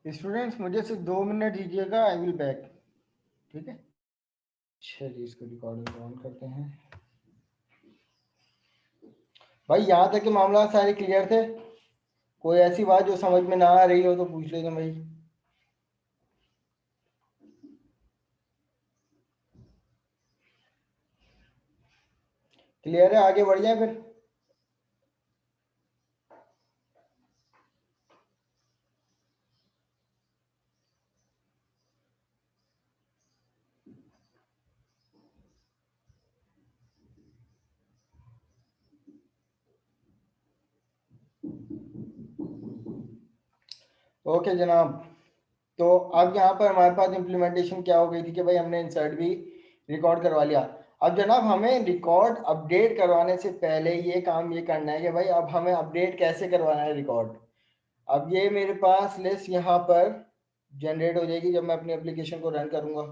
Students मुझे सिर्फ 2 minute दीजिएगा, आई विल बैक। ठीक है, चलिए इसको रिकॉर्डिंग ऑन करते हैं। भाई यहाँ तक के मामला सारे क्लियर थे? कोई ऐसी बात जो समझ में ना आ रही हो तो पूछ लेना भाई। क्लियर है, आगे बढ़ जाए फिर। ओके जनाब, तो अब यहाँ पर हमारे पास इम्प्लीमेंटेशन क्या हो गई थी कि भाई हमने इंसर्ट भी रिकॉर्ड करवा लिया। अब जनाब हमें रिकॉर्ड अपडेट करवाने से पहले ये काम ये करना है कि भाई अब हमें अपडेट कैसे करवाना है रिकॉर्ड। अब ये मेरे पास लिस्ट यहाँ पर जनरेट हो जाएगी जब मैं अपनी एप्लीकेशन को रन करूँगा।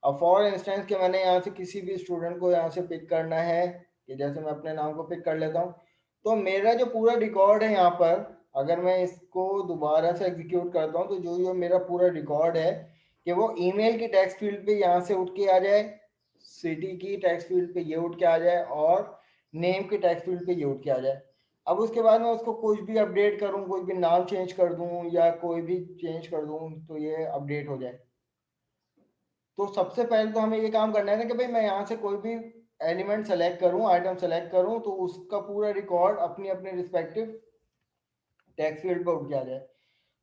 अब फॉर इंस्टेंस कि मैंने यहाँ से किसी भी स्टूडेंट को यहाँ से पिक करना है, कि जैसे मैं अपने नाम को पिक कर लेता हूँ, तो मेरा जो पूरा रिकॉर्ड है यहाँ पर, अगर मैं इसको दोबारा से एग्जीक्यूट करता हूँ तो जो मेरा पूरा रिकॉर्ड है कि वो ईमेल की टेक्स्ट फील्ड पे यहाँ से उठ के आ जाए, सिटी की टेक्स्ट फील्ड पे ये उठ के आ जाए और नेम की टेक्स्ट फील्ड पे ये उठ के आ जाए। अब उसके बाद मैं उसको कुछ भी अपडेट करूँ, कोई भी नाम चेंज कर दूँ या कोई भी चेंज कर दूँ तो ये अपडेट हो जाए। तो सबसे पहले तो हमें ये काम करना है ना कि भाई मैं यहाँ से कोई भी एलिमेंट सेलेक्ट करूँ, आइटम सेलेक्ट करूँ, तो उसका पूरा रिकॉर्ड अपनी अपनी रिस्पेक्टिव टेक्स्ट फील्ड पर उठ के आ जाए।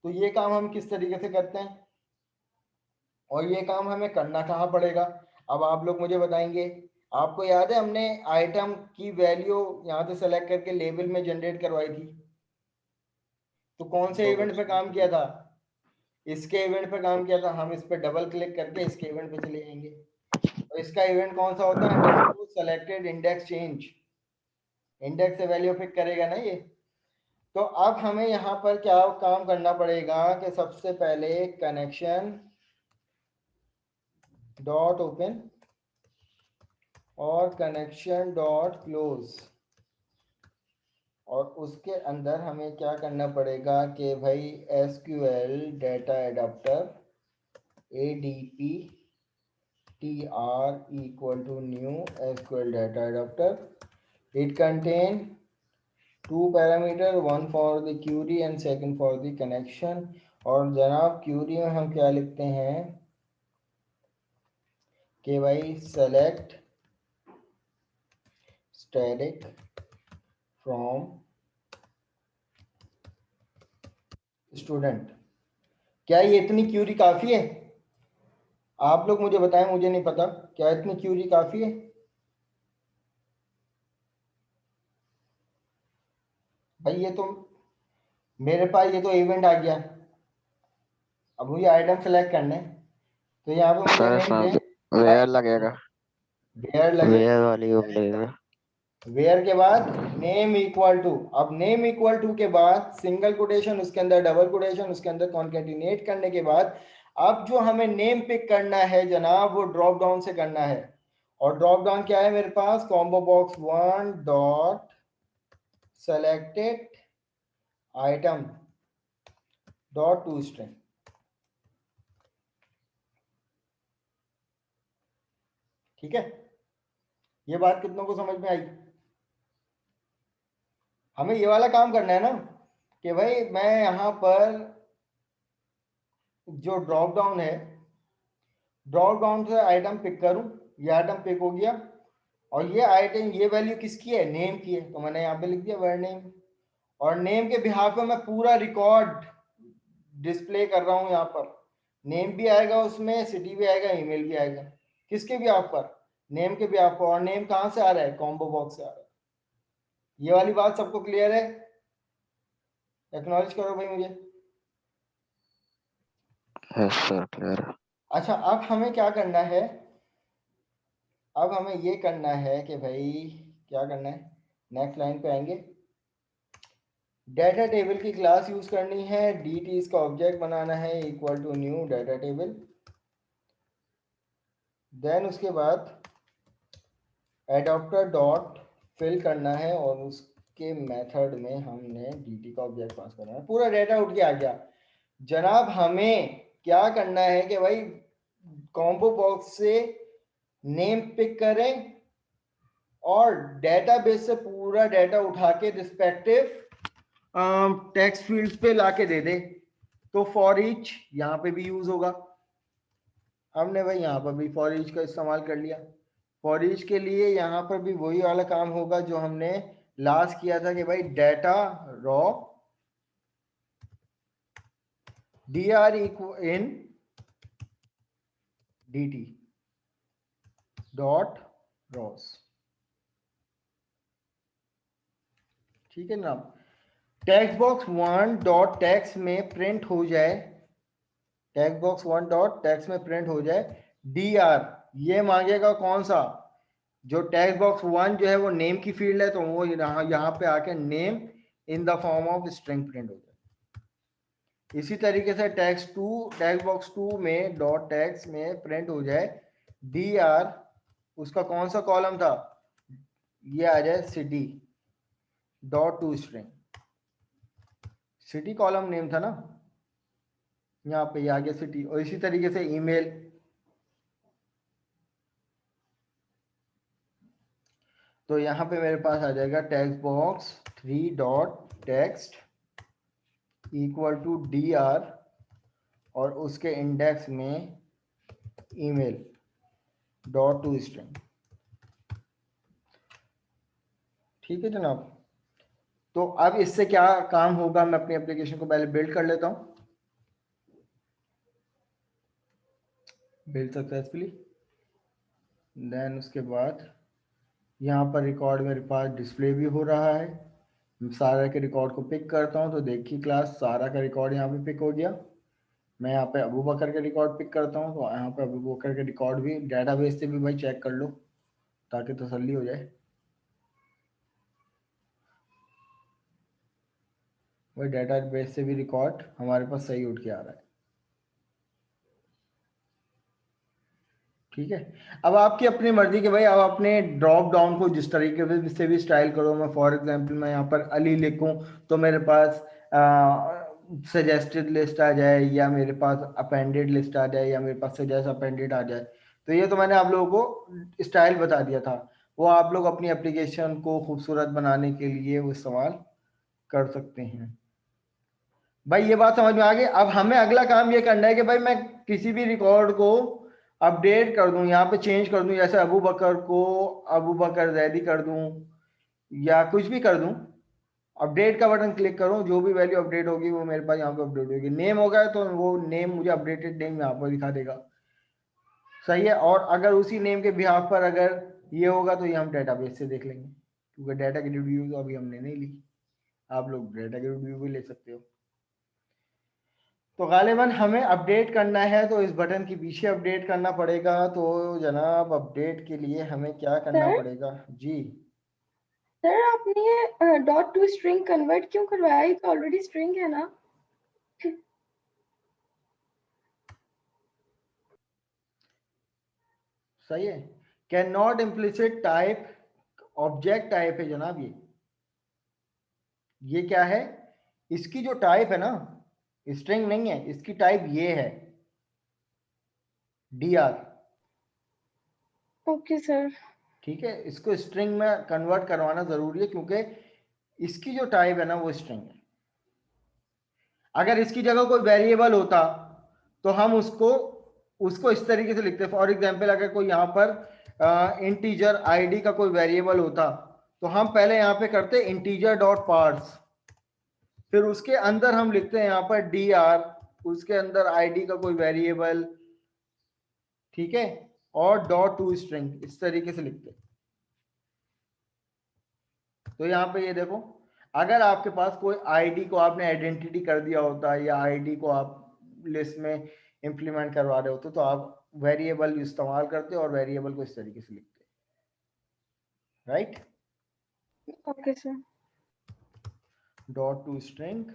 तो ये काम हम किस तरीके से करते हैं और ये काम हमें करना कहाँ पड़ेगा, अब आप लोग मुझे बताएंगे। आपको याद है हमने आइटम की वैल्यू यहाँ से सेलेक्ट करके लेबल में जनरेट करवाई थी, तो कौन से इवेंट पे काम किया था? इसके इवेंट पे काम किया था। हम इस पर डबल क्लिक करके इसके इवेंट पे चले जाएंगे। और इसका इवेंट कौन सा होता है? सेलेक्टेड इंडेक्स चेंज, इंडेक्स से वैल्यू पिक करेगा ना ये। तो अब हमें यहाँ पर क्या काम करना पड़ेगा कि सबसे पहले कनेक्शन डॉट ओपन और कनेक्शन डॉट क्लोज, और उसके अंदर हमें क्या करना पड़ेगा कि भाई SQL data adapter ADP TR equal to new SQL data adapter. It contain two parameter, one for the query and second for the connection. और जनाब क्यूरी में हम क्या लिखते हैं कि भाई select static from student। क्या ये इतनी क्यूरी काफ़ी है? आप लोग मुझे बताएं, मुझे नहीं पता, क्या इतनी क्यूरी काफ़ी है? भाई ये तो मेरे पास ये तो इवेंट आ गया। अब मुझे आइटम सेलेक्ट करना है, तो यहाँ पे मुझे सर नहीं इसमें दे वेयर लगेगा, वेयर लगे। वेयर वाली वो लगेगा। वेयर के बाद नेम इक्वल टू, अब नेम इक्वल टू के बाद सिंगल कोटेशन, उसके अंदर डबल कोटेशन, उसके अंदर कॉन्केटिनेट करने के बाद अब जो हमें नेम पिक करना है जनाब वो ड्रॉप डाउन से करना है। और ड्रॉप डाउन क्या है मेरे पास? Combo box 1 dot selected item dot to string. ठीक है, ये बात कितनों को समझ में आई? हमें ये वाला काम करना है ना कि भाई मैं यहाँ पर जो ड्रॉप डाउन है, ड्रॉप डाउन से आइटम पिक करूं, ये आइटम पिक हो गया और ये आइटम ये वैल्यू किसकी है? नेम की है, तो मैंने यहाँ पे लिख दिया वर्ड नेम। और नेम के बिहाफ पे मैं पूरा रिकॉर्ड डिस्प्ले कर रहा हूँ। यहाँ पर नेम भी आएगा, उसमें सिटी भी आएगा, ईमेल भी आएगा। किसके बिहाफ पर? नेम के बिहाफ पर। और नेम कहाँ से आ रहा है? कॉम्बो बॉक्स से आ रहा है। ये वाली बात सबको क्लियर है? एक्नॉलेज करो भाई मुझे। यस सर क्लियर है। अच्छा, अब हमें क्या करना है? अब हमें ये करना है कि भाई क्या करना है, नेक्स्ट लाइन पे आएंगे। डाटा टेबल की क्लास यूज करनी है, dt इसका ऑब्जेक्ट बनाना है equal to new data table. Then उसके बाद एडॉप्टर डॉट फिल करना है और उसके मेथड में हमने dt का ऑब्जेक्ट पास करना है। पूरा डाटा उठ के आ गया। जनाब हमें क्या करना है कि भाई कॉम्बो बॉक्स से नेम पिक करें और डेटाबेस से पूरा डेटा उठा के रिस्पेक्टिव टेक्स्ट फील्ड्स पे लाके दे दे। तो फॉर ईच यहाँ पे भी यूज होगा। हमने भाई यहाँ पर भी फॉर ईच का इस्तेमाल कर लिया। फॉर ईच के लिए यहाँ पर भी वही वाला काम होगा जो हमने लास्ट किया था कि भाई data raw dr in dt dot Ross. ठीक है जनाब। Text box one dot text में प्रिंट हो जाए, text box one dot text में प्रिंट हो जाए dr। ये मांगेगा कौन सा, जो टेक्स्ट बॉक्स वन जो है वो नेम की फील्ड है, तो वो यहाँ पे आके name in the form of string print हो जाए। इसी तरीके से टेक्स्ट बॉक्स टू में डॉट टेक्स्ट में प्रिंट हो जाए dr, उसका कौन सा कॉलम था, ये आ जाए city dot to string. City column name था ना, यहाँ पे आ गया सिटी। और इसी तरीके से ईमेल, तो यहाँ पे मेरे पास आ जाएगा text box three dot text equal to dr और उसके इंडेक्स में ईमेल डॉट टू स्ट्रिंग। ठीक है जनाब। तो अब इससे क्या काम होगा, मैं अपनी एप्लीकेशन को पहले बिल्ड कर लेता हूं। बिल्ड सक्सेसफुली, देन उसके बाद यहाँ पर रिकॉर्ड मेरे पास डिस्प्ले भी हो रहा है। सारा के रिकॉर्ड को पिक करता हूँ, तो देखिए क्लास सारा का रिकॉर्ड यहाँ पे पिक हो गया। मैं यहाँ पे अबू बकर के रिकॉर्ड पिक करता हूँ, तो यहाँ पे अबू बकर के रिकॉर्ड भी डेटाबेस से भी भाई चेक कर लो ताकि तसल्ली हो जाए। वही डेटाबेस से भी रिकॉर्ड हमारे पास सही उठ के आ रहा है। ठीक है। अब आपकी अपनी मर्जी के भाई, अब अपने ड्रॉप डाउन को जिस तरीके से भी स्टाइल करो। मैं फॉर एग्जांपल मैं यहाँ पर अली लिखूं तो मेरे पास सजेस्टेड लिस्ट आ जाए, या मेरे पास अपेंडेड लिस्ट आ जाए, या मेरे पास सजेस्ट अपेंडेड आ जाए। तो ये तो मैंने आप लोगों को स्टाइल बता दिया था, वो आप लोग अपनी एप्लीकेशन को खूबसूरत बनाने के लिए वो इस्तेमाल कर सकते हैं। भाई ये बात समझ में आ गई। अब हमें अगला काम ये करना है कि भाई मैं किसी भी रिकॉर्ड को अपडेट कर दूं, यहाँ पे चेंज कर दूं, जैसे अबू बकर को अबू बकर जैदी कर दूं या कुछ भी कर दूं। अपडेट का बटन क्लिक करूं, जो भी वैल्यू अपडेट होगी वो मेरे पास यहाँ पे अपडेट होगी। नेम होगा तो वो नेम मुझे अपडेटेड नेम यहाँ पर दिखा देगा। सही है। और अगर उसी नेम के बिहाफ पर अगर ये होगा तो ये हम डेटाबेस से देख लेंगे, क्योंकि डाटा की रिव्यू तो अभी हमने नहीं ली। आप लोग डाटा की रिव्यू भी ले सकते हो। तो गालिबन हमें अपडेट करना है, तो इस बटन के पीछे अपडेट करना पड़ेगा। तो जनाब अपडेट के लिए हमें क्या करना सर पड़ेगा जी। सर आपने डॉट टू स्ट्रिंग कन्वर्ट क्यों करवाया, ये तो ऑलरेडी स्ट्रिंग है ना। सही है। Can not implicit type object type है जनाब। ये क्या है, इसकी जो टाइप है ना, स्ट्रिंग नहीं है, इसकी टाइप ये है dr। Okay sir. ठीक है, इसको स्ट्रिंग में कन्वर्ट करवाना जरूरी है, क्योंकि इसकी जो टाइप है ना वो स्ट्रिंग है। अगर इसकी जगह कोई वेरिएबल होता तो हम उसको उसको इस तरीके से लिखते। फॉर एग्जांपल अगर कोई यहाँ पर इंटीजर आईडी का कोई वेरिएबल होता तो हम पहले यहाँ पे करते इंटीजर डॉट पार्स, फिर उसके अंदर हम लिखते हैं यहाँ पर dr, उसके अंदर आईडी का कोई वेरिएबल, ठीक है, और डॉट टू स्ट्रिंग, इस तरीके से लिखते। तो यहाँ पे ये देखो, अगर आपके पास कोई आईडी को आपने आइडेंटिटी कर दिया होता है, या आईडी को आप लिस्ट में इंप्लीमेंट करवा रहे होते, तो आप वेरिएबल इस्तेमाल करते और वेरिएबल को इस तरीके से लिखते। Right. Okay sir. Dot to string.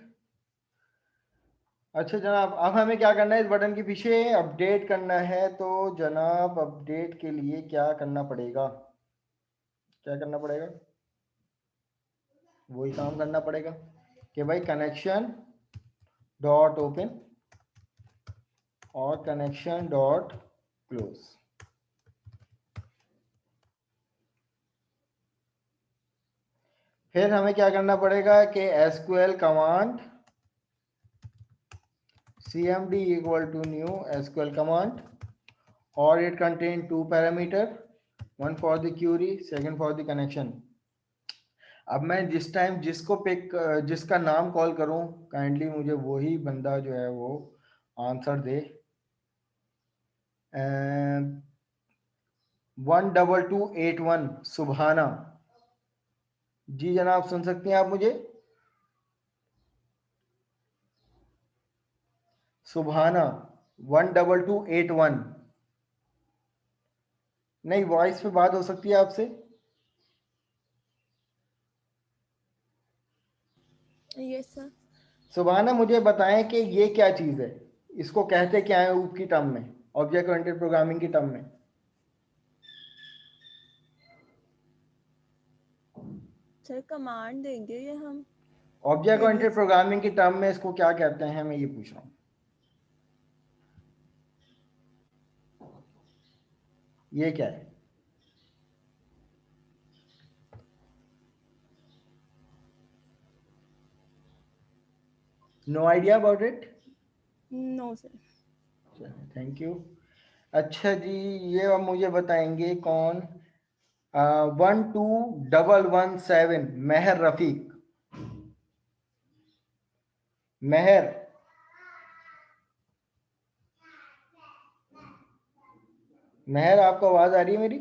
अच्छा जनाब, अब हमें क्या करना है, इस बटन के पीछे अपडेट करना है। तो जनाब अपडेट के लिए क्या करना पड़ेगा, क्या करना पड़ेगा, वही काम करना पड़ेगा कि भाई कनेक्शन डॉट ओपन और कनेक्शन डॉट क्लोज। फिर हमें क्या करना पड़ेगा कि SQL command cmd equal to new SQL command, or it contain two parameter, one for the query, second for the connection. अब मैं जिस टाइम जिसको पिक जिसका नाम कॉल करूं, काइंडली मुझे वही बंदा जो है वो आंसर दे। 12281 सुभाना। जी जनाब, सुन सकती हैं आप मुझे? सुभाना 12281। नहीं, वॉइस पे बात हो सकती है आपसे? Yes sir. सुभाना, मुझे बताएं कि ये क्या चीज़ है, इसको कहते क्या है ऊप की टर्म में, ऑब्जेक्ट ओरिएंटेड प्रोग्रामिंग की टर्म में? सर कमांड देंगे ये हम। ऑब्जेक्ट ओरिएंटेड प्रोग्रामिंग की टर्म में इसको क्या कहते हैं, मैं ये पूछ रहा हूँ। ये क्या है? No idea about it? No sir. Thank you. अच्छा जी, ये अब मुझे बताएंगे कौन? 12117 मेहर रफीक। मेहर, मेहर आपको आवाज आ रही है मेरी?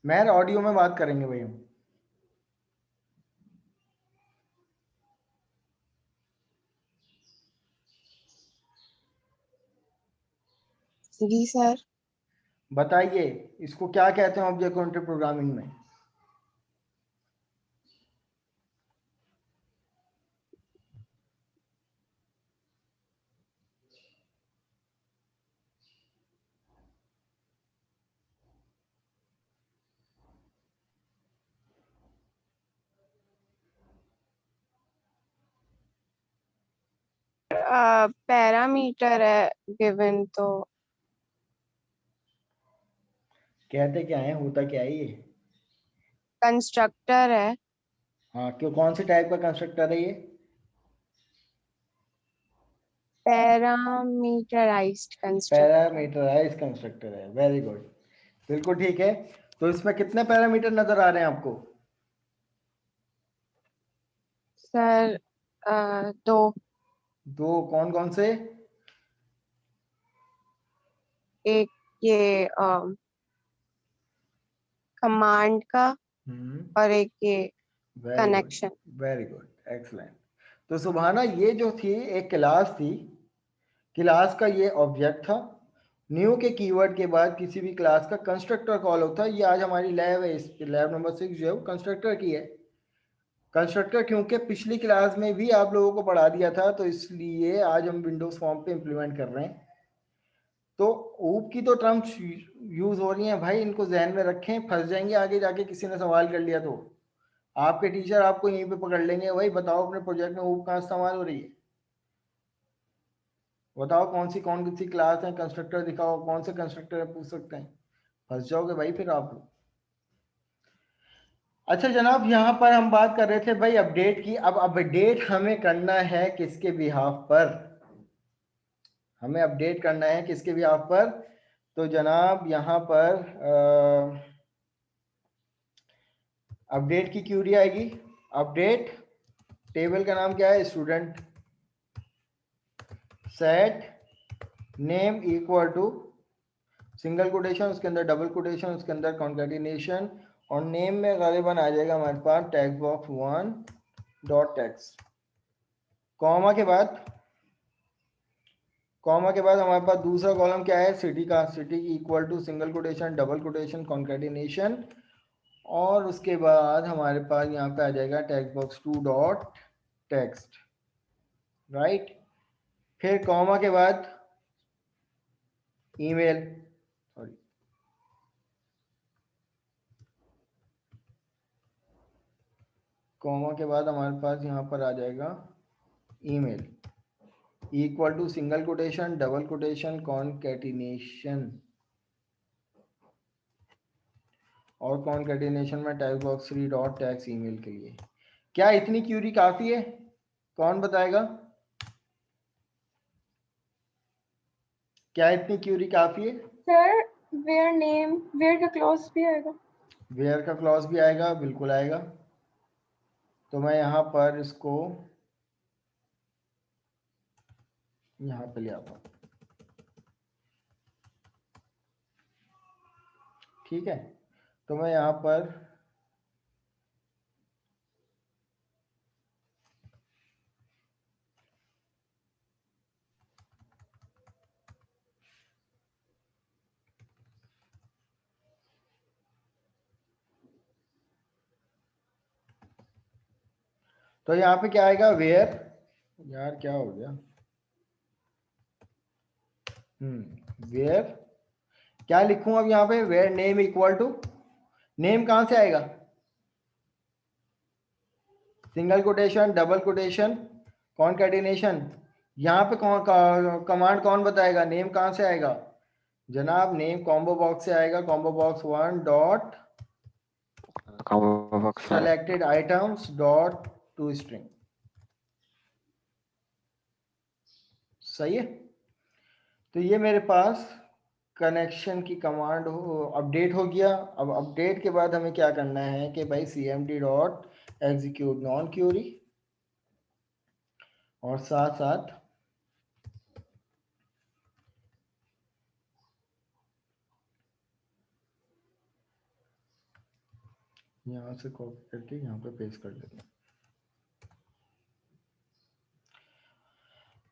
मेहर, ऑडियो में बात करेंगे भाई हम। जी सर। बताइए इसको क्या कहते हैं ऑब्जेक्ट ओरिएंटेड प्रोग्रामिंग में? पैरामीटर है गिवन, तो कहते क्या है, होता क्या है ये? कंस्ट्रक्टर है। हाँ, क्यों, कौन से टाइप का कंस्ट्रक्टर है ये? Parameterized constructor. पैरामीटराइज कंस्ट्रक्टर है, वेरी गुड, बिल्कुल ठीक है। तो इसमें कितने पैरामीटर नजर आ रहे हैं आपको? सर दो। दो, कौन कौन से? एक ये कमांड का और एक ये very good, connection. Very good, excellent. तो सुभाना, ये जो थी एक क्लास थी, क्लास का ये ऑब्जेक्ट था। न्यू के कीवर्ड के बाद किसी भी क्लास का कंस्ट्रक्टर कॉल होता है। ये आज हमारी लैब है, इस लैब नंबर 6 जो है वो कंस्ट्रक्टर की है। कंस्ट्रक्टर क्योंकि पिछली क्लास में भी आप लोगों को पढ़ा दिया था, तो इसलिए आज हम विंडोज फॉर्म पे इम्प्लीमेंट कर रहे हैं। तो ऊप की तो टर्म्स यूज हो रही हैं भाई, इनको जहन में रखें, फंस जाएंगे आगे जाके किसी ने सवाल कर लिया तो आपके टीचर आपको यहीं पे पकड़ लेंगे। भाई बताओ अपने प्रोजेक्ट में ऊप कहाँ इस्तेमाल हो रही है? बताओ कौन सी क्लास है, कंस्ट्रक्टर दिखाओ, कौन से कंस्ट्रक्टर है, पूछ सकते हैं। फंस जाओगे भाई फिर आप लोग। अच्छा जनाब, यहाँ पर हम बात कर रहे थे भाई अपडेट की। अब अपडेट हमें करना है किसके बिहाफ पर? हमें अपडेट करना है किसके बिहाफ पर? तो जनाब यहाँ पर अपडेट की क्यूरी आएगी। अपडेट टेबल का नाम क्या है? Student. Set name equal to single quotation, उसके अंदर डबल कोटेशन, उसके अंदर कॉन्केटिनेशन, और नेम में गालिबन आ जाएगा हमारे पास text box 1 dot text. Comma के बाद हमारे पास दूसरा कॉलम क्या है? सिटी का। City equal to single quotation, double quotation, concatenation, और उसके बाद हमारे पास यहाँ पे आ जाएगा text box 2 dot text, right. फिर कॉमा के बाद ईमेल, सॉरी, कॉमा के बाद हमारे पास यहाँ पर आ जाएगा email equal to single quotation double quotation concatenation, और कॉनकैटिनेशन में type box 3 dot tags email के लिए। क्या इतनी क्यूरी काफी है? कौन बताएगा? क्या इतनी क्यूरी काफी है? सर वेयर नेम, वेयर का क्लॉज भी आएगा? वेयर का क्लॉज भी आएगा, बिल्कुल आएगा। तो मैं यहाँ पर इसको यहाँ पे ले आता हूँ, ठीक है। तो मैं यहाँ पर तो यहाँ पे क्या आएगा? वेयर, यार क्या हो गया? वेयर क्या लिखूं अब यहाँ पे? Where name equal to, name कहाँ से आएगा? Single quotation double quotation concatenation. यहाँ पे कमांड कौन बताएगा? नेम कहाँ से आएगा जनाब? नेम कॉम्बो बॉक्स से आएगा, combo box 1 dot combo box है। Selected items dot to string. सही है। तो ये मेरे पास कनेक्शन की कमांड हो, अपडेट हो गया। अब अपडेट के बाद हमें क्या करना है कि भाई cmd dot execute non query, और साथ साथ यहाँ से कॉपी करके यहाँ पे पेस्ट कर लेते हैं।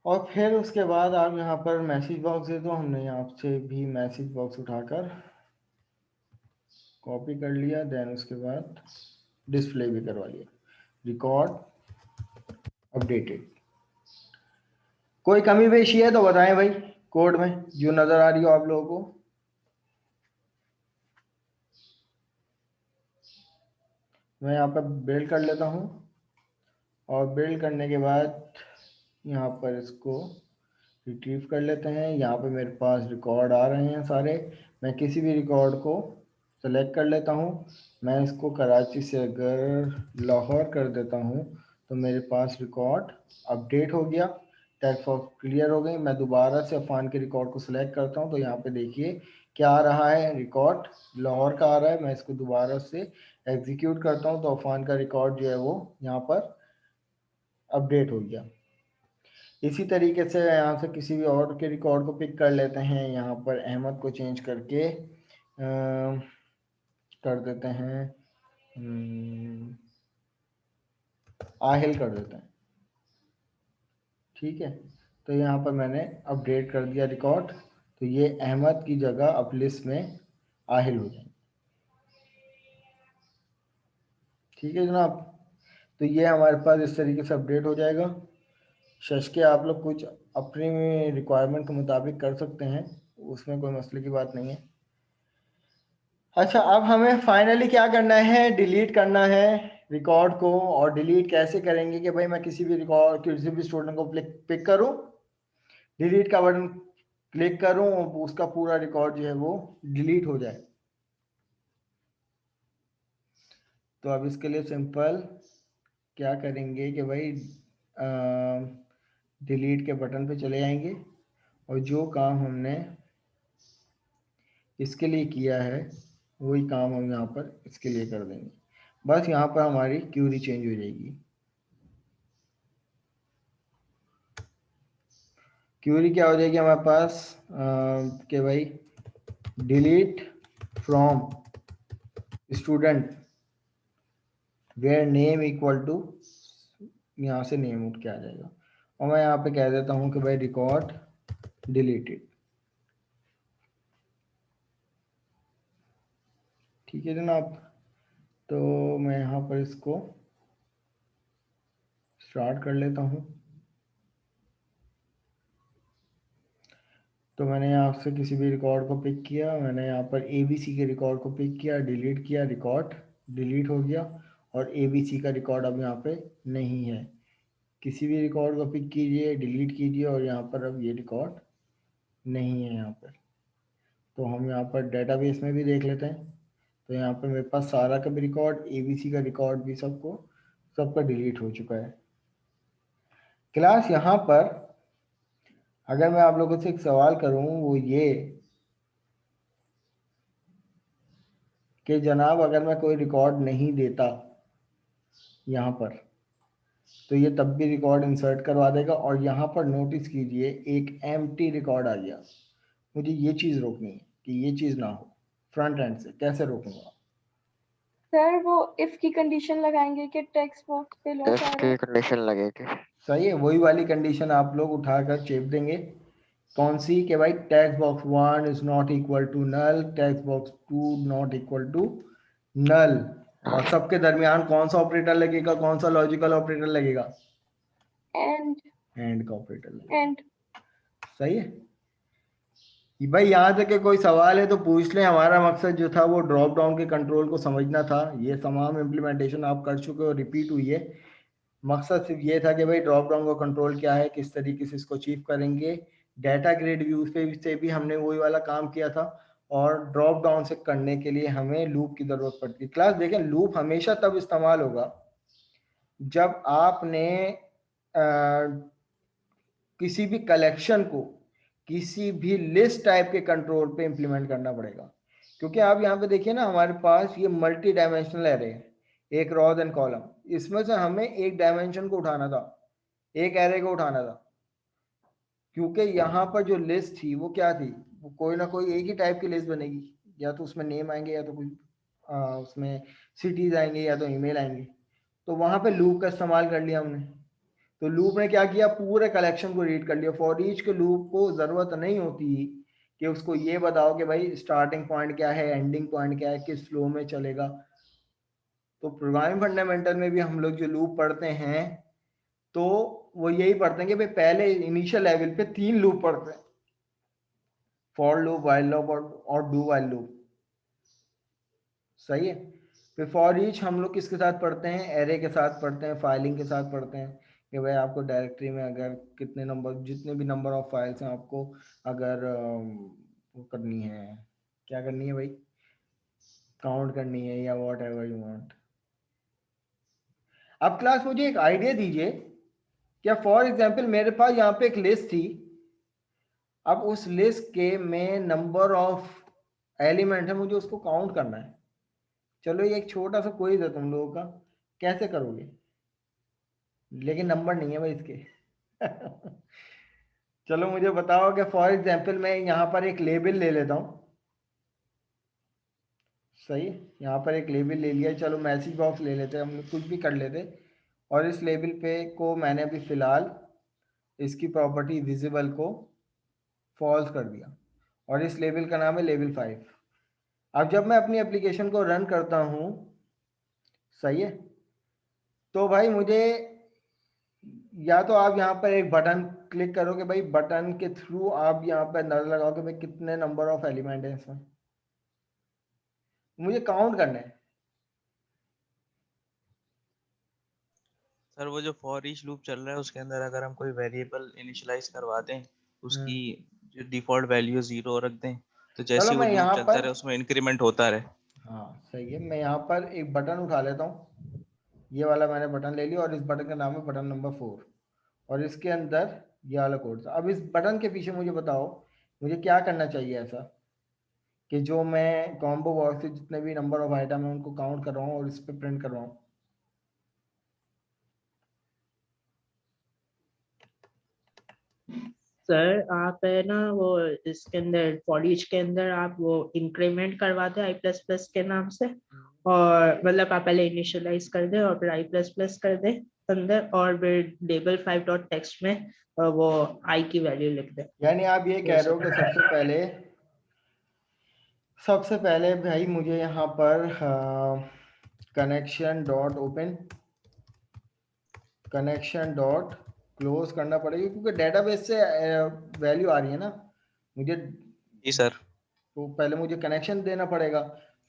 और फिर उसके बाद आप यहाँ पर मैसेज बॉक्स दे दो। हमने यहाँ से भी मैसेज बॉक्स उठाकर कॉपी कर लिया, देन उसके बाद डिस्प्ले भी करवा लिया। Record updated. कोई कमी पेशी है तो बताएं भाई कोड में जो नजर आ रही हो आप लोगों को। मैं यहाँ पर बिल्ड कर लेता हूँ, और बिल्ड करने के बाद यहाँ पर इसको रिट्रीव कर लेते हैं। यहाँ पे मेरे पास रिकॉर्ड आ रहे हैं सारे। मैं किसी भी रिकॉर्ड को सेलेक्ट कर लेता हूँ। मैं इसको कराची से अगर लाहौर कर देता हूँ तो मेरे पास रिकॉर्ड अपडेट हो गया, टेक्स्ट बॉक्स क्लियर हो गई। मैं दोबारा से अफान के रिकॉर्ड को सिलेक्ट करता हूँ तो यहाँ पे देखिए क्या आ रहा है, रिकॉर्ड लाहौर का आ रहा है। मैं इसको दोबारा से एग्जीक्यूट करता हूँ तो अफान का रिकॉर्ड जो है वो यहाँ पर अपडेट हो गया। इसी तरीके से यहाँ से किसी भी और के रिकॉर्ड को पिक कर लेते हैं। यहाँ पर अहमद को चेंज करके कर देते हैं आहिल कर देते हैं, ठीक है। तो यहाँ पर मैंने अपडेट कर दिया रिकॉर्ड, तो ये अहमद की जगह अब लिस्ट में आहिल हो जाएंगे, ठीक है जनाब। तो ये हमारे पास इस तरीके से अपडेट हो जाएगा। शश के आप लोग कुछ अपनी रिक्वायरमेंट के मुताबिक कर सकते हैं, उसमें कोई मसले की बात नहीं है। अच्छा, अब हमें फाइनली क्या करना है? डिलीट करना है रिकॉर्ड को। और डिलीट कैसे करेंगे कि भाई मैं किसी भी रिकॉर्ड, किसी भी स्टूडेंट को पिक करूं, डिलीट का बटन क्लिक करूं, उसका पूरा रिकॉर्ड जो है वो डिलीट हो जाए। तो अब इसके लिए सिंपल क्या करेंगे कि भाई डिलीट के बटन पे चले जाएंगे, और जो काम हमने इसके लिए किया है वही काम हम यहाँ पर इसके लिए कर देंगे। बस यहाँ पर हमारी क्यूरी चेंज हो जाएगी। क्यूरी क्या हो जाएगी हमारे पास कि भाई delete from student where name equal to, यहाँ से नेम उठ के आ जाएगा। और मैं यहाँ पे कह देता हूँ कि भाई रिकॉर्ड डिलीटेड, ठीक है जनाब। तो मैं यहाँ पर इसको स्टार्ट कर लेता हूँ। तो मैंने यहाँ से किसी भी रिकॉर्ड को पिक किया, मैंने यहाँ पर ABC के रिकॉर्ड को पिक किया, डिलीट किया, रिकॉर्ड डिलीट हो गया। और ABC का रिकॉर्ड अब यहाँ पे नहीं है। किसी भी रिकॉर्ड को पिक कीजिए, डिलीट कीजिए, और यहाँ पर अब ये रिकॉर्ड नहीं है यहाँ पर। तो हम यहाँ पर डेटाबेस में भी देख लेते हैं। तो यहाँ पर मेरे पास सारा का भी रिकॉर्ड, ABC का रिकॉर्ड भी सबका डिलीट हो चुका है। क्लास यहाँ पर अगर मैं आप लोगों से एक सवाल करूँ वो ये कि जनाब अगर मैं कोई रिकॉर्ड नहीं देता यहाँ पर तो ये तब भी रिकॉर्ड इंसर्ट करवा देगा, और यहाँ पर नोटिस कीजिए एक एम्प्टी रिकॉर्ड आ गया। मुझे ये चीज़ रोकनी है कि ये चीज़ ना हो। फ्रंट एंड से कैसे रोकूंगा? सर वो इफ की कंडीशन लगाएंगे कि टेक्स्ट बॉक्स पे लो इफ सारे। की कंडीशन लगेगी। सही है, वही वाली कंडीशन आप लोग उठाकर चेप देंगे। कौन सी? कि भाई text box 1 is not equal to null, text box 2 not equal to null, और सबके दरमियान कौन सा ऑपरेटर लगेगा, कौन सा लॉजिकल ऑपरेटर लगेगा? एंड का ऑपरेटर लगेगा। एंड सही है भाई। यहाँ तक के कोई सवाल है तो पूछ लें। हमारा मकसद जो था वो ड्रॉप डाउन के कंट्रोल को समझना था। ये तमाम इम्प्लीमेंटेशन आप कर चुके हो, रिपीट हुई है। मकसद सिर्फ ये था कि भाई ड्रॉप डाउन का कंट्रोल क्या है, किस तरीके से इसको अचीव करेंगे। डाटा ग्रिड व्यूज पे से भी हमने वही वाला काम किया था, और ड्रॉप डाउन से करने के लिए हमें लूप की जरूरत पड़ती है। क्लास देखें, लूप हमेशा तब इस्तेमाल होगा जब आपने किसी भी कलेक्शन को किसी भी लिस्ट टाइप के कंट्रोल पे इंप्लीमेंट करना पड़ेगा। क्योंकि आप यहाँ पे देखिए ना, हमारे पास ये मल्टी डायमेंशनल एरे है, एक रॉज एंड कॉलम। इसमें से हमें एक डायमेंशन को उठाना था, एक एरे को उठाना था, क्योंकि यहाँ पर जो लिस्ट थी वो क्या थी, वो कोई ना कोई एक ही टाइप की लिस्ट बनेगी। या तो उसमें नेम आएंगे, या तो कोई उसमें सिटीज आएंगे, या तो ईमेल आएंगे। तो वहां पे लूप का इस्तेमाल कर लिया हमने। तो लूप ने क्या किया, पूरे कलेक्शन को रीड कर लिया। फॉर ईच के लूप को जरूरत नहीं होती कि उसको ये बताओ कि भाई स्टार्टिंग पॉइंट क्या है, एंडिंग पॉइंट क्या है, किस फ्लो में चलेगा। तो प्रोग्रामिंग फंडामेंटल में भी हम लोग जो लूप पढ़ते हैं तो वो यही पढ़ते हैं कि भाई पहले इनिशियल लेवल पे 3 लूप पढ़ते हैं, फॉर लूप, व्हाइल लूप और डू व्हाइल लूप। सही है। फिर फॉर ईच हम लोग किसके साथ पढ़ते हैं, एरे के साथ पढ़ते हैं, फाइलिंग के साथ पढ़ते हैं कि भाई आपको डायरेक्टरी में अगर कितने नंबर, जितने भी नंबर ऑफ फाइल्स हैं आपको अगर वो करनी है, क्या करनी है भाई, काउंट करनी है, या वॉट एवर यू वांट। अब क्लास मुझे एक आइडिया दीजिए, क्या फॉर एग्जाम्पल मेरे पास यहाँ पे एक लिस्ट थी। अब उस लिस्ट के में नंबर ऑफ एलिमेंट है, मुझे उसको काउंट करना है। चलो ये एक छोटा सा क्विज है तुम लोगों का, कैसे करोगे, लेकिन नंबर नहीं है भाई इसके। चलो मुझे बताओ कि फॉर एग्जाम्पल मैं यहाँ पर एक लेबल ले लेता हूँ। सही, यहाँ पर एक लेबल ले लिया। चलो मैसेज बॉक्स ले लेते, हम लोग कुछ भी कर लेते। और इस लेबल पे को मैंने अभी फिलहाल इसकी प्रॉपर्टी विजिबल को फॉल्स कर दिया, और इस लेबल का नाम है लेबल 5। अब जब मैं अपनी एप्लीकेशन को रन करता हूँ, सही है, तो भाई मुझे या तो आप यहाँ पर एक बटन क्लिक करोगे, भाई बटन के थ्रू आप यहाँ पर नजर लगाओगे भाई कितने नंबर ऑफ एलिमेंट है इसमें, मुझे काउंट करना है। सर वो जो फॉर ईच लूप चल रहा है उसके अंदर अगर हम कोई वेरिएबल इनिशियलाइज करवा दें, उसकी जो डिफॉल्ट वैल्यू 0 रख दें, तो जैसे वो लूप चलता रहे उसमें इंक्रीमेंट होता रहे। हाँ सही है, मैं यहाँ पर एक बटन उठा लेता हूँ, ये वाला मैंने बटन ले लिया, और इस बटन का नाम है बटन नंबर 4, और इसके अंदर ये वाला कोड था। अब इस बटन के पीछे मुझे बताओ मुझे क्या करना चाहिए ऐसा कि जो मैं कॉम्बो बॉक्स से जितने भी नंबर ऑफ आइटम है उनको काउंट कर रहा हूँ और इस पे प्रिंट कर रहा हूँ। सर आप है ना वो इसके अंदर फॉर ईच के अंदर आप वो इंक्रीमेंट करवाते हैं i++ के नाम से, और मतलब आप पहले इनिशियलाइज कर दे और फिर i++ कर दे अंदर, और फिर लेबल 5.text में वो i की वैल्यू लिख दे। यानी आप ये कह रहे हो कि सबसे पहले भाई मुझे यहाँ पर connection dot open, connection dot close करना पड़ेगा, क्योंकि डेटाबेस से वैल्यू आ रही है ना मुझे। जी सर। तो पहले मुझे कनेक्शन देना पड़ेगा।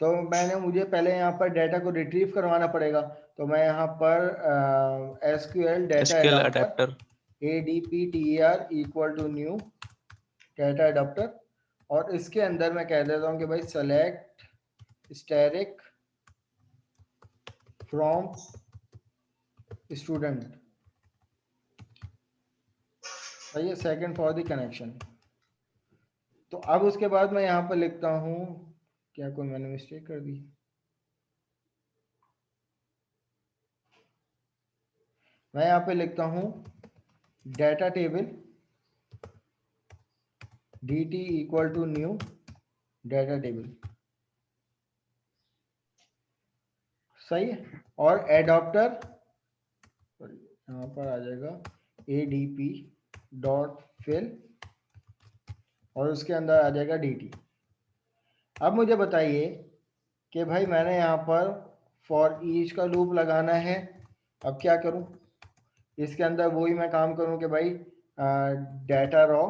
तो मुझे पहले यहाँ पर डाटा को रिट्रीव करवाना पड़ेगा, तो मैं यहाँ पर SQL data SQL adapter adapter ADPTER equal to new data adapter, और इसके अंदर मैं कह देता हूँ कि भाई सेलेक्ट स्टैटिक फ्रॉम स्टूडेंट, सही है, सेकंड फॉर द कनेक्शन। तो अब उसके बाद मैं यहाँ पर लिखता हूँ, क्या कोई मैंने मिस्टेक कर दी, मैं यहाँ पे लिखता हूँ data table DT equal to new data table, सही है। और एडाप्टर यहाँ पर आ जाएगा ADP डॉट फिल, और उसके अंदर आ जाएगा DT। अब मुझे बताइए कि भाई मैंने यहाँ पर फॉर ईच का लूप लगाना है, अब क्या करूँ, इसके अंदर वही मैं काम करूँ कि भाई data raw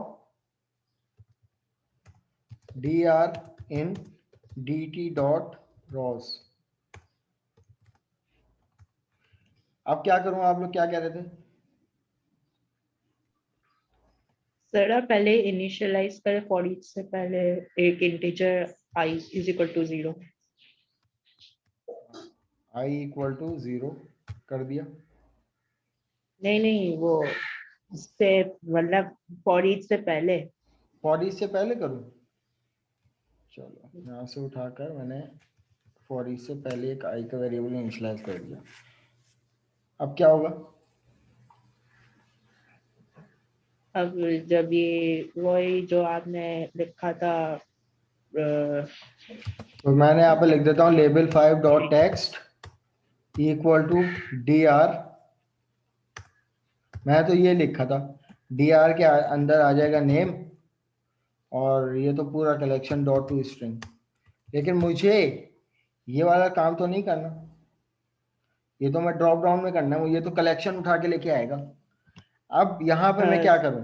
dr in dt dot Ross. अब क्या करूँ, आप लोग क्या कह रहे थे? सर आप पहले इनिशियलाइज करें फॉर ईच से पहले एक integer I is equal to 0। I equal to 0 कर दिया। नहीं वो से मतलब फॉर ईच से पहले, फॉर ईच से पहले करूँ, चलो यहाँ से उठाकर मैंने फॉर ईच से पहले एक I का वेरिएबल इनिशियलाइज कर दिया। अब क्या होगा, अब जब ये वही जो आपने लिखा था तो मैंने यहाँ पे लिख देता हूँ label 5 dot text equal to dr, मैं तो ये लिखा था dr के अंदर आ जाएगा नेम, और ये तो पूरा कलेक्शन डॉट टू स्ट्रिंग। लेकिन मुझे ये वाला काम तो नहीं करना, ये तो मैं ड्रॉप डाउन में करना है, मुझे तो कलेक्शन उठा के लेके आएगा। अब यहाँ पे मैं क्या करूँ?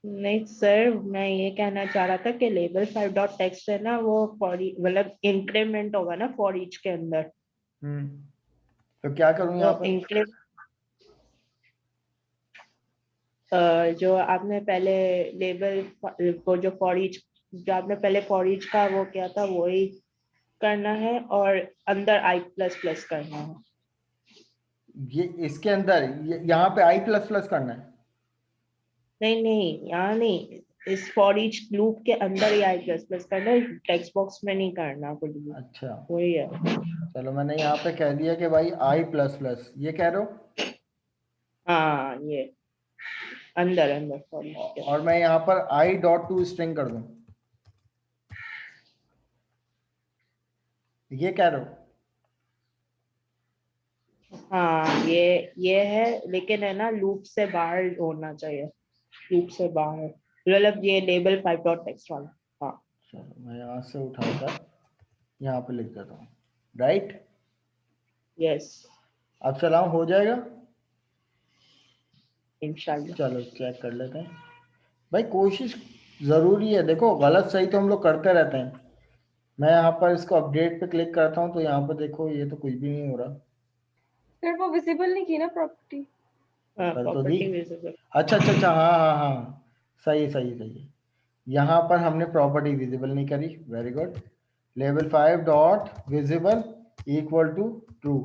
नहीं सर, मैं ये कहना चाह रहा था कि लेबल 5 डॉट टेक्स्ट है ना, वो फॉर मतलब इंक्रीमेंट होगा ना फॉर ईच के अंदर। तो क्या करूँ यहाँ तो पे? जो आपने पहले लेबल वो जो फॉर ईच जो आपने पहले फॉर ईच का वो किया था वही करना है, और अंदर I प्लस प्लस करना है। ये इसके अंदर यहाँ पे I प्लस प्लस करना है? नहीं यहाँ नहीं, इस फॉर ईच लूप के अंदर ही I प्लस प्लस करना है, टेक्स्ट बॉक्स में नहीं करना कुछ भी। अच्छा वही है। चलो मैंने यहाँ पे कह दिया कि भाई I प्लस प्लस, ये कह रहे हो? हाँ ये अंदर अंदर फॉर ईच के और मैं यहाँ पर I डॉट टू स्ट्रिंग कर दूं, ये कह रहे हो? हाँ ये है, लेकिन है ना लूप से बाहर होना चाहिए, लूप से बाहर, मतलब ये लेबल 5 डॉट टेक्स्ट वाला। हाँ चलो मैं यहाँ से उठाकर यहाँ पे लिख देता हूँ, राइट? यस अब चलाओ, हो जाएगा इंशाल्लाह। चलो चेक कर लेते हैं भाई, कोशिश जरूरी है, देखो गलत सही तो हम लोग करते रहते हैं। मैं यहाँ पर इसको अपडेट पे क्लिक करता हूँ, तो यहाँ पर देखो ये तो कुछ भी नहीं हो रहा। फिर वो विजिबल नहीं की ना प्रॉपर्टी। कर तो दी, प्रॉपर्टी विजिबल। अच्छा, हाँ, सही है। यहाँ पर हमने प्रॉपर्टी विजिबल नहीं करी, very good. Level 5 dot visible equal to true,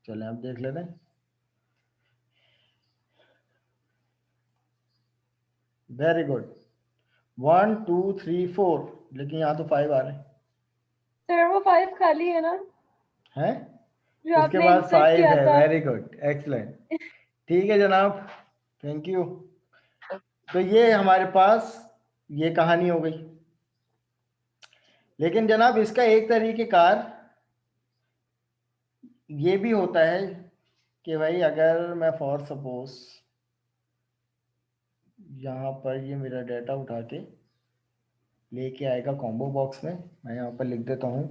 चलें अब देख लेते हैं। वेरी गुड, 1 2 3 4, लेकिन यहाँ तो 5 आ रहे हैं। सर वो 5 खाली है ना, हैं? जो उसके आपने बाद इंसर्ट 5 किया है, था। वेरी गुड, एक्सलेंट, ठीक है जनाब, थैंक यू। तो ये हमारे पास ये कहानी हो गई। लेकिन जनाब इसका एक तरीकेकार ये भी होता है कि भाई अगर मैं फॉर सपोज यहाँ पर ये मेरा डाटा उठा के लेके आएगा कॉम्बो बॉक्स में, मैं यहाँ पर लिख देता हूँ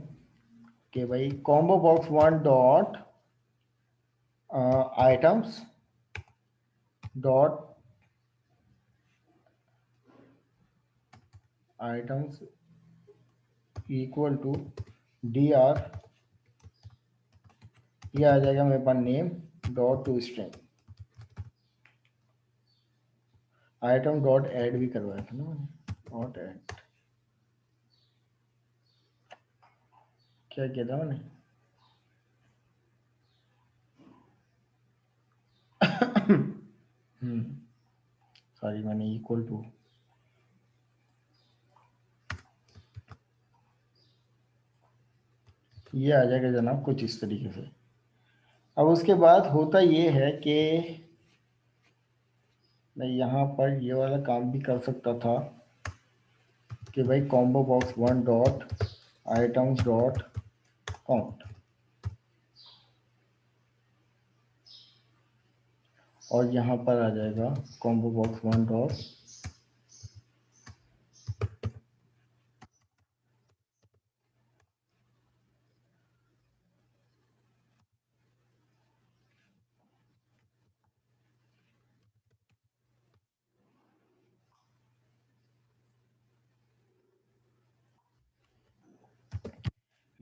कि भाई combo box 1 dot items dot items equal to dr, ये आ जाएगा मेरे पास name dot to string, item dot add भी करवाया था ना, डॉट ऐड क्या किया था मैंने सॉरी, मैंने इक्वल टू ये आ जाएगा जनाब कुछ इस तरीके से। अब उसके बाद होता ये है कि मैं यहाँ पर ये वाला काम भी कर सकता था कि भाई combo box 1 dot items dot count, और यहाँ पर आ जाएगा combo box 1 dot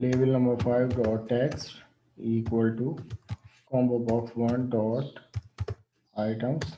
label number 5 dot text equal to combo box 1 dot items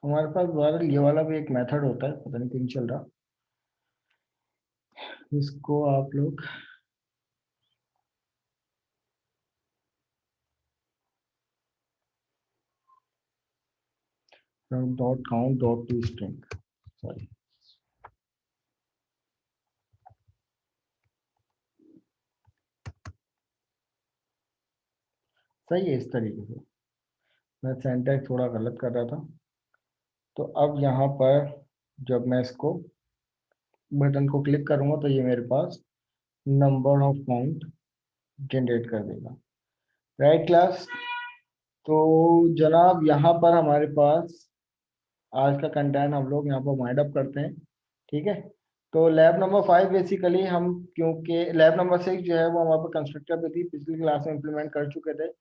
हमारे पास वायरल ये वाला भी एक मेथड होता है, पता नहीं क्यों नहीं चल रहा, इसको आप लोग dot count dot to string, sorry सही है इस तरीके से। मैं सेंटेक्स थोड़ा गलत कर रहा था। तो अब यहाँ पर जब मैं इसको बटन को क्लिक करूंगा तो ये मेरे पास नंबर ऑफ काउंट जनरेट कर देगा, राइट क्लास। तो जनाब यहाँ पर हमारे पास आज का कंटेंट हम लोग यहाँ पर वाइंड अप करते हैं, ठीक है। तो लैब नंबर 5 बेसिकली हम, क्योंकि लैब नंबर 6 जो है वो हमारे पर कंस्ट्रक्टर पे थी, पिछली क्लास में इम्प्लीमेंट कर चुके थे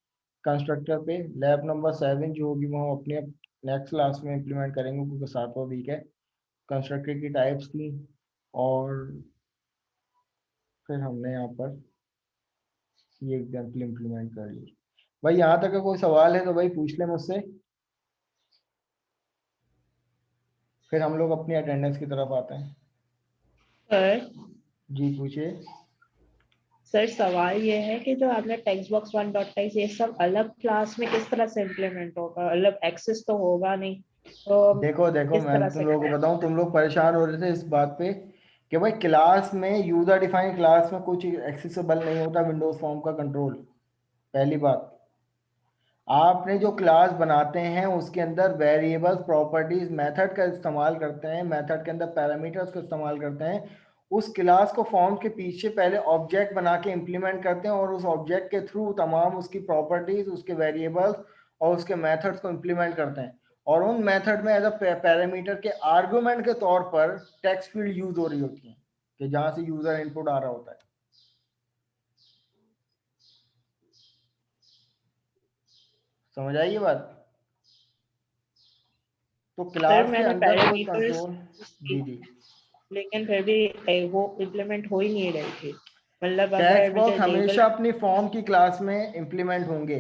कंस्ट्रक्टर पे। लैब नंबर 7 जो होगी वो हम अपने नेक्स्ट क्लास में इम्प्लीमेंट करेंगे, क्योंकि 7वां वीक है। कंस्ट्रक्टर की टाइप्स थी और फिर हमने यहाँ पर ये एग्जाम्पल इम्प्लीमेंट कर ली। भाई यहाँ तक का कोई सवाल है तो भाई पूछ ले मुझसे, फिर हम लोग अपनी अटेंडेंस की तरफ आते हैं। सर जी पूछिए। सर सवाल ये है कि जो आपने टेक्स्ट बॉक्स 1 डॉट टेक्स्ट ये सब अलग क्लास में किस तरह से इम्प्लीमेंट होगा, अलग एक्सेस तो होगा नहीं, तो देखो किस मैं तरह तुम से लोगों को करें? बताऊं, तुम लोग परेशान हो रहे थे इस बात पे कि भाई क्लास में, यूजर डिफाइंड क्लास में कुछ एक्सेसिबल नहीं होता विंडोज फॉर्म का कंट्रोल। पहली बात, आपने जो क्लास बनाते हैं उसके अंदर वेरिएबल्स, प्रॉपर्टीज, मेथड का इस्तेमाल करते हैं, मेथड के अंदर पैरामीटर्स का इस्तेमाल करते हैं, उस क्लास को फॉर्म के पीछे पहले ऑब्जेक्ट बना के इम्प्लीमेंट करते हैं और उस ऑब्जेक्ट के थ्रू तमाम उसकी प्रॉपर्टीज, उसके वेरिएबल्स और उसके मेथड्स को इम्प्लीमेंट करते हैं। और उन मेथड में एज अ पैरामीटर के आर्गुमेंट के तौर पर टेक्स्ट फील्ड यूज हो रही होती है कि जहां से यूजर इनपुट आ रहा होता है। समझ आई ये बात? तो क्लास के मैंने अंदर कोई पैरामीटर्स कंट्रोल, जी जी, लेकिन फिर भी वो इम्प्लीमेंट हो ही नहीं रही थी। मतलब अगर टेक्स्ट मुझे बॉक्स लेबल हमेशा अपनी फॉर्म की क्लास में इंप्लीमेंट होंगे,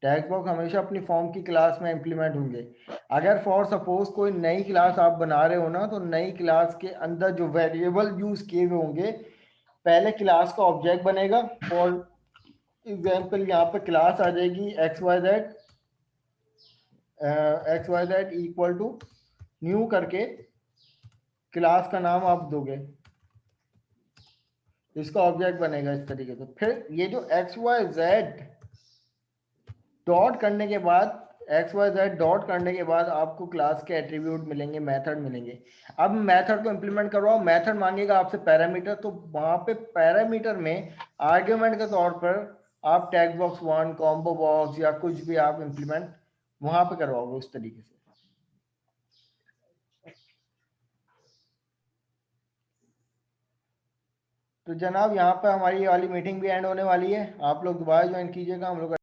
टेक्स्ट बॉक्स हमेशा अपनी फॉर्म की क्लास में इंप्लीमेंट होंगे। अगर फॉर सपोज कोई नई क्लास आप बना रहे हो ना, तो नई क्लास के अंदर जो वेरिएबल यूज किए हुए होंगे, पहले क्लास का ऑब्जेक्ट बनेगा। फॉर एग्जाम्पल यहाँ पे क्लास आ जाएगी XYZ इक्वल टू न्यू करके क्लास का नाम आप दोगे, इसका ऑब्जेक्ट बनेगा इस तरीके से। फिर ये जो XYZ डॉट करने के बाद, XYZ डॉट करने के बाद आपको क्लास के एट्रीब्यूट मिलेंगे, मेथड मिलेंगे। अब मेथड को इंप्लीमेंट करवाओ, मेथड मांगेगा आपसे पैरामीटर, तो वहां पे पैरामीटर में आर्ग्यूमेंट के तौर पर आप टेक्स्ट बॉक्स 1, कॉम्बो बॉक्स या कुछ भी आप इंप्लीमेंट वहां पे करवाओगे उस तरीके से। तो जनाब यहाँ पे हमारी ये वाली मीटिंग भी एंड होने वाली है, आप लोग दोबारा ज्वाइन कीजिएगा। हम लोग